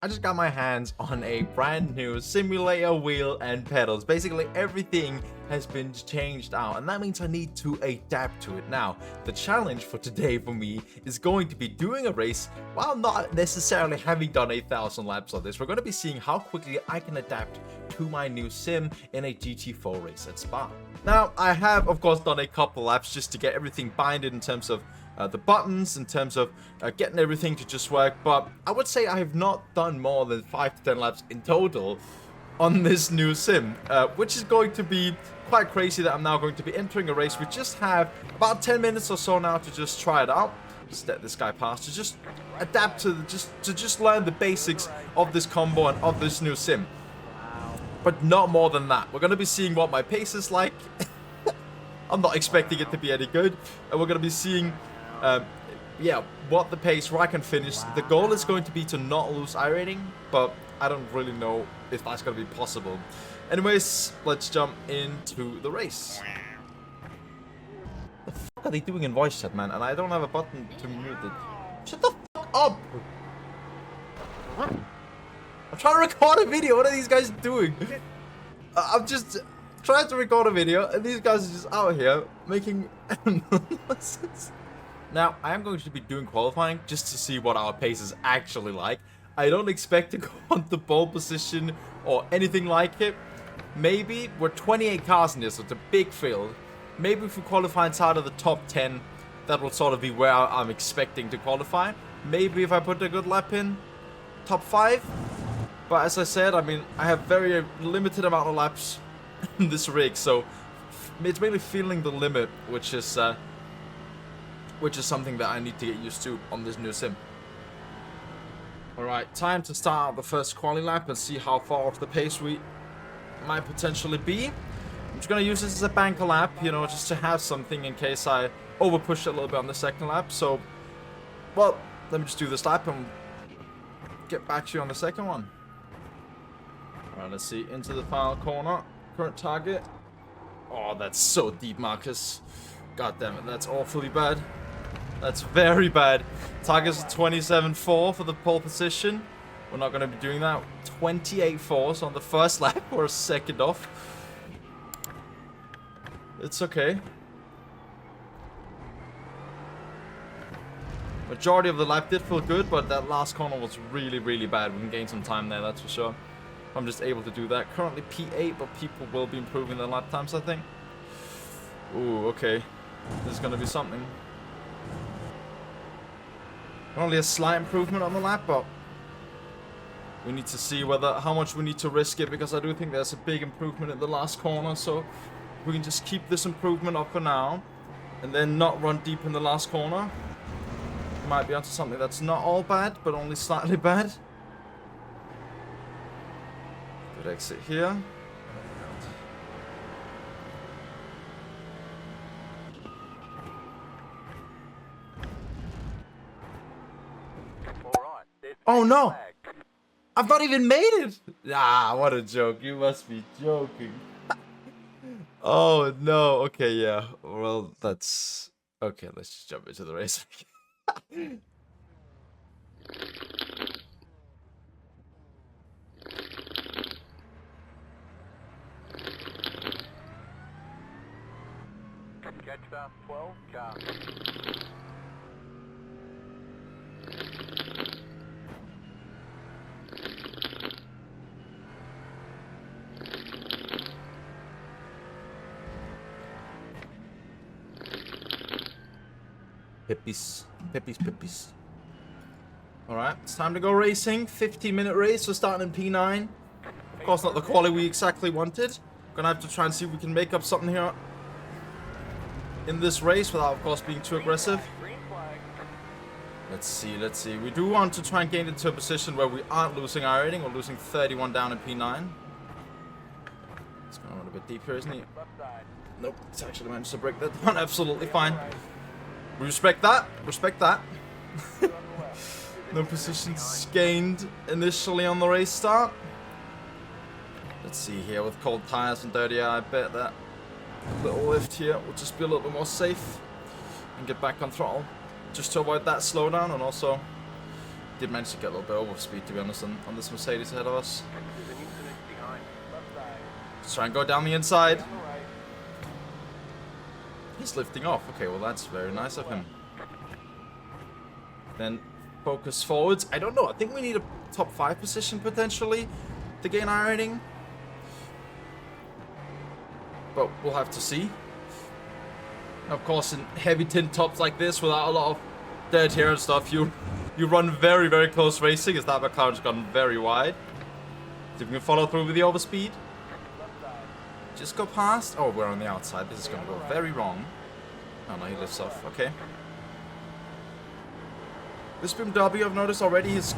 I just got my hands on a brand new simulator wheel and pedals. Basically everything has been changed out, and that means I need to adapt to it. Now, the challenge for today for me is going to be doing a race while not necessarily having done 1,000 laps of this. We're going to be seeing how quickly I can adapt to my new sim in a GT4 race at Spa. Now, I have of course done a couple laps just to get everything binded in terms of the buttons, in terms of getting everything to just work, but I would say I have not done more than 5 to 10 laps in total on this new sim, which is going to be quite crazy that I'm now going to be entering a race. We just have about 10 minutes or so now to just try it out. Just let this guy pass, to just adapt to just learn the basics of this combo and of this new sim. But not more than that. We're going to be seeing what my pace is like. I'm not expecting it to be any good. And we're going to be seeing yeah, what the pace, where I can finish. The goal is going to be to not lose iRating, but I don't really know if that's going to be possible. Anyways, let's jump into the race. What the fuck are they doing in voice chat, man? And I don't have a button to mute it. Shut the fuck up! I'm trying to record a video. What are these guys doing? I'm just trying to record a video, and these guys are just out here making nonsense. Now, I am going to be doing qualifying just to see what our pace is actually like. I don't expect to go on the pole position or anything like it. Maybe we're 28 cars in this, so it's a big field. Maybe if we qualify inside of the top 10, that will sort of be where I'm expecting to qualify. Maybe if I put a good lap in, top 5. But as I said, I mean, I have very limited amount of laps in this rig, so it's mainly feeling the limit, which is something that I need to get used to on this new sim. Alright, time to start the first quali lap and see how far off the pace we might potentially be. I'm just going to use this as a banker lap, you know, just to have something in case I overpush a little bit on the second lap. So, well, let me just do this lap and get back to you on the second one. Alright, let's see, into the final corner. Current target. Oh, that's so deep, Marcus. God damn it, that's awfully bad. That's very bad. Target's 27.4 for the pole position. We're not going to be doing that. 28.4, so on the first lap, we're a second off. It's okay. Majority of the lap did feel good, but that last corner was really, really bad. We can gain some time there, that's for sure. I'm just able to do that. Currently P8, but people will be improving their lap times, I think. Ooh, okay. This is going to be something. Only a slight improvement on the lap, but we need to see how much we need to risk it, because I do think there's a big improvement in the last corner. So we can just keep this improvement up for now and then not run deep in the last corner. Might be onto something that's not all bad, but only slightly bad. Good exit here. Oh no! I've not even made it! Ah, what a joke. You must be joking. Oh no. Okay, yeah. Well, that's... Okay, let's just jump into the race. Catch that 12 car. Pippies. Pippies. Alright, it's time to go racing. 15-minute race. We're starting in P9. Of course, not the quality we exactly wanted. Gonna have to try and see if we can make up something here in this race without, of course, being too aggressive. Let's see. We do want to try and gain into a position where we aren't losing our rating. We're losing 31 down in P9. It's going a little bit deep here, isn't he? Nope, it's actually managed to break that down. Absolutely fine. We respect that. No positions gained initially on the race start. Let's see here, with cold tires and dirty air, I bet that little lift here will just be a little bit more safe and get back on throttle, just to avoid that slowdown and also did manage to get a little bit over speed, to be honest, on this Mercedes ahead of us. There's an incident behind. Left side. Let's try and go down the inside. On the right. He's lifting off. Okay, well that's very nice of him. Then focus forwards. I don't know. I think we need a top 5 position potentially to gain our rating. But we'll have to see. Of course, in heavy tin tops like this, without a lot of dirt here and stuff, you run very, very close racing, as that McLaren's gone very wide. See if we can follow through with the overspeed. Just go past. Oh, we're on the outside. This is going to go very wrong. Oh no, he lifts off. Okay. This BMW, I've noticed already, is...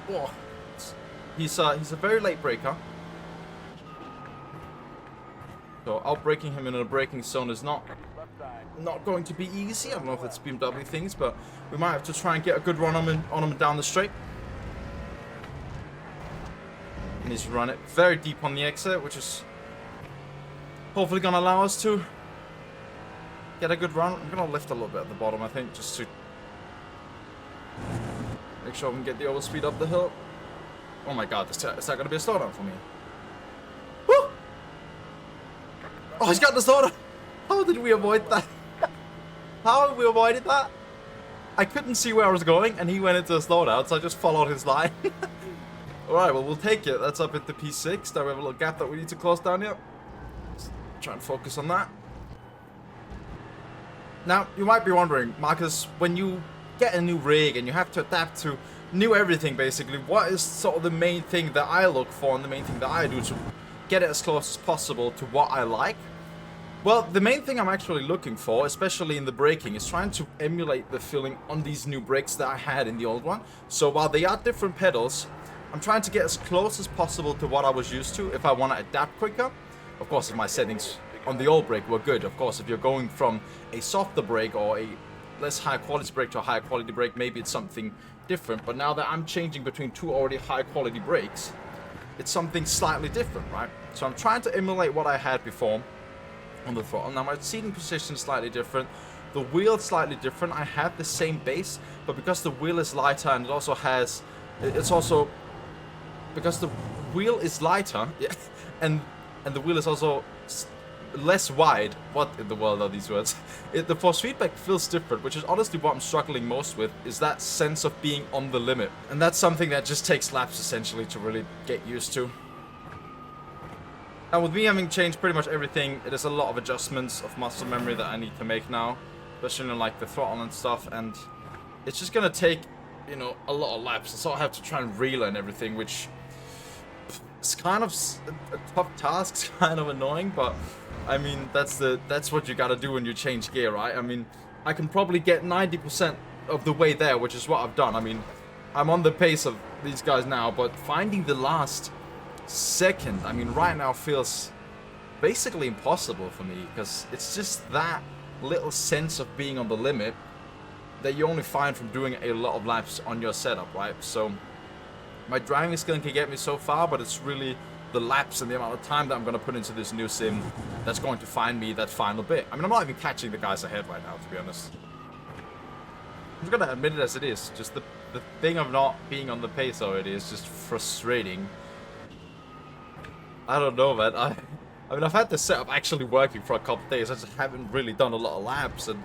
Oh, he's a very late braker. So outbraking him in a braking zone is not going to be easy. I don't know if it's BMW things, but we might have to try and get a good run on him down the straight. And he's run it very deep on the exit, which is hopefully going to allow us to get a good run. I'm going to lift a little bit at the bottom, I think, just to make sure we can get the overspeed up the hill. Oh my god, is that going to be a slowdown for me? Woo! Oh, he's got the slowdown! How did we avoid that? How have we avoided that? I couldn't see where I was going, and he went into a slowdown, so I just followed his line. Alright, well, we'll take it. That's up into P6. Now we have a little gap that we need to close down here. Let's try and focus on that. Now, you might be wondering, Marcus, when you get a new rig and you have to adapt to new everything, basically, what is sort of the main thing that I look for and the main thing that I do to get it as close as possible to what I like? Well, the main thing I'm actually looking for, especially in the braking, is trying to emulate the feeling on these new brakes that I had in the old one. So while they are different pedals, I'm trying to get as close as possible to what I was used to if I want to adapt quicker. Of course, if my settings on the old brake were good. Of course, if you're going from a softer brake or a less high quality brake to a higher quality brake, maybe it's something different. But now that I'm changing between two already high quality brakes, it's something slightly different, right? So I'm trying to emulate what I had before on the throttle. Now my seating position is slightly different. The wheel is slightly different. I have the same base, but because the wheel is lighter and it also has... It's also... Because the wheel is lighter, yeah, and the wheel is also less wide. What in the world are these words? The force feedback feels different, which is honestly what I'm struggling most with, is that sense of being on the limit. And that's something that just takes laps essentially to really get used to. Now with me having changed pretty much everything, it is a lot of adjustments of muscle memory that I need to make now, especially in like the throttle and stuff, and it's just gonna take, you know, a lot of laps. So I have to try and relearn everything, which it's kind of a tough task. It's kind of annoying, but I mean that's what you gotta do when you change gear, right? I mean, I can probably get 90% of the way there, which is what I've done. I mean, I'm on the pace of these guys now, but finding the last second, I mean, right now feels basically impossible for me, because it's just that little sense of being on the limit that you only find from doing a lot of laps on your setup, right? So my driving skill can get me so far, but it's really the laps and the amount of time that I'm going to put into this new sim that's going to find me that final bit. I mean, I'm not even catching the guys ahead right now, to be honest. I'm just going to admit it as it is. Just the thing of not being on the pace already is just frustrating. I don't know, man. I mean, I've had this setup actually working for a couple of days. I just haven't really done a lot of laps, and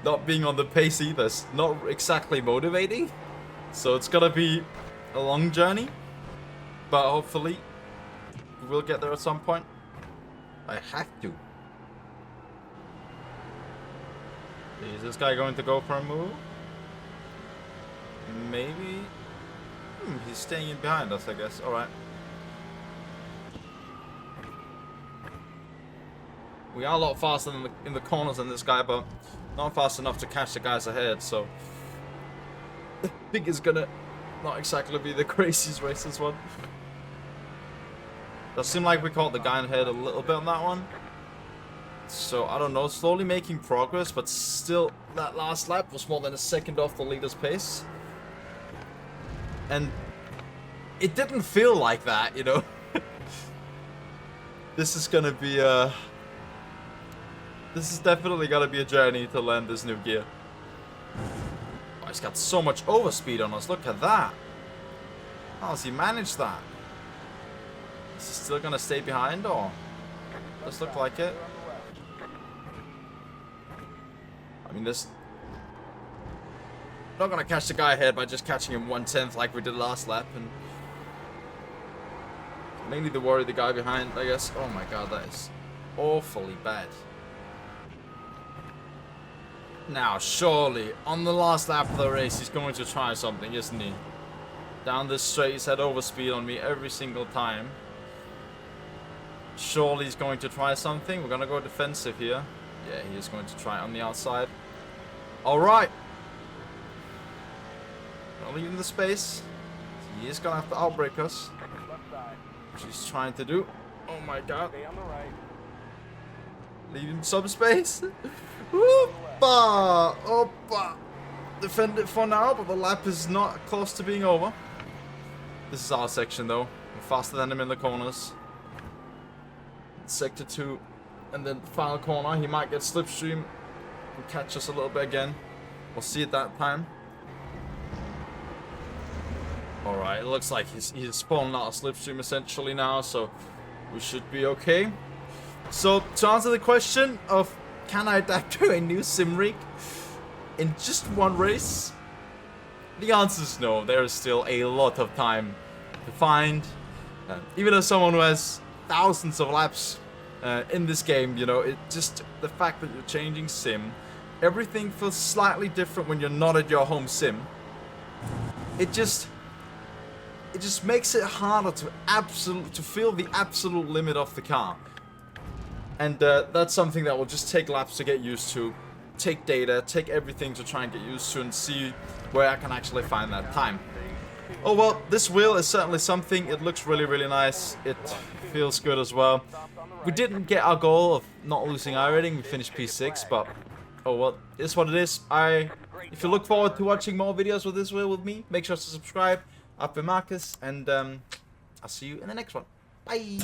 not being on the pace either is not exactly motivating. So it's gonna be a long journey, but hopefully we'll get there at some point. I have to. Is this guy going to go for a move? Maybe. He's staying in behind us, I guess. Alright. We are a lot faster in the corners than this guy, but not fast enough to catch the guys ahead, so I think it's gonna not exactly be the craziest race, this one. Does seem like we caught the guy ahead a little bit on that one. So, I don't know, slowly making progress, but still, that last lap was more than a second off the leader's pace. And it didn't feel like that, you know. This is gonna be This is definitely gonna be a journey to learn this new gear. I he's got so much overspeed on us. Look at that. How does he manage that? Is he still gonna stay behind, or does look like it? I mean, this. Not gonna catch the guy ahead by just catching him 1/10 like we did last lap, and mainly to worry the guy behind, I guess. Oh my god, that is awfully bad. Now, surely, on the last lap of the race, he's going to try something, isn't he? Down this straight, he's had overspeed on me every single time. Surely he's going to try something. We're gonna go defensive here. Yeah, he is going to try it on the outside. Alright. Gonna leave him the space. He is gonna have to outbrake us. Which he's trying to do. Oh my god. Stay on the right. Leave him some space. Opa! Opa! Defend it for now, but the lap is not close to being over. This is our section though. We're faster than him in the corners. Sector 2. And then final corner, he might get slipstream and catch us a little bit again. We'll see at that time. Alright, it looks like he's fallen out of slipstream essentially now, so we should be okay. So, to answer the question of can I adapt to a new sim rig in just one race? The answer is no. There is still a lot of time to find. Even as someone who has thousands of laps in this game, you know, it just the fact that you're changing sim, everything feels slightly different when you're not at your home sim. It just makes it harder to feel the absolute limit of the car. And that's something that will just take laps to get used to, take data, take everything to try and get used to and see where I can actually find that time. Oh well, this wheel is certainly something. It looks really, really nice. It feels good as well. We didn't get our goal of not losing iRating. We finished P6, but oh well, it's what it is. If you look forward to watching more videos with this wheel with me, make sure to subscribe. I've been Marcus, and I'll see you in the next one. Bye!